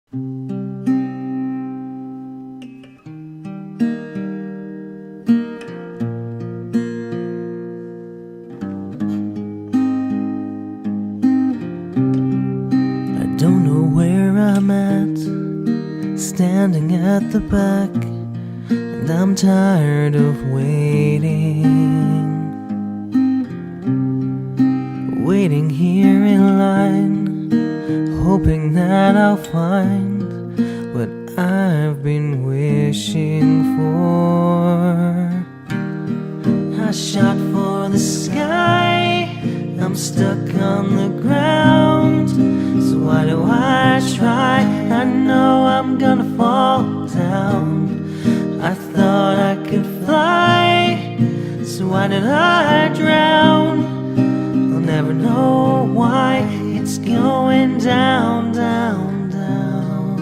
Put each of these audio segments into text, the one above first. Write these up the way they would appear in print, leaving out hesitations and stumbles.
I don't know where I'm at, standing at the back, and I'm tired of waiting here in line, hoping that I'll find what I've been wishing for. I shot for the sky, I'm stuck on the ground. So why do I try? I know I'm gonna fall down. I thought I could fly, so why did I drown? I'll never know why it's going down, down, down.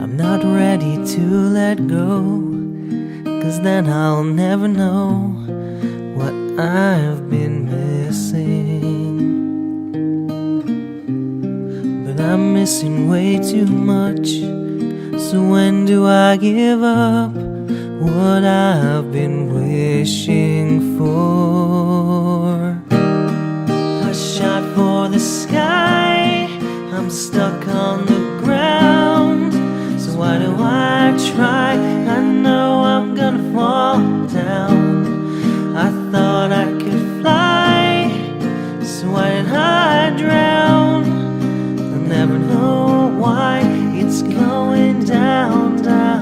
I'm not ready to let go, 'cause then I'll never know what I've been missing. But I'm missing way too much, so when do I give up what I've been wishing for? I shot for the sky, I'm stuck on the ground. So why do I try? I know I'm gonna fall down. I thought I could fly, so why did I drown? I'll never know why it's going down, down.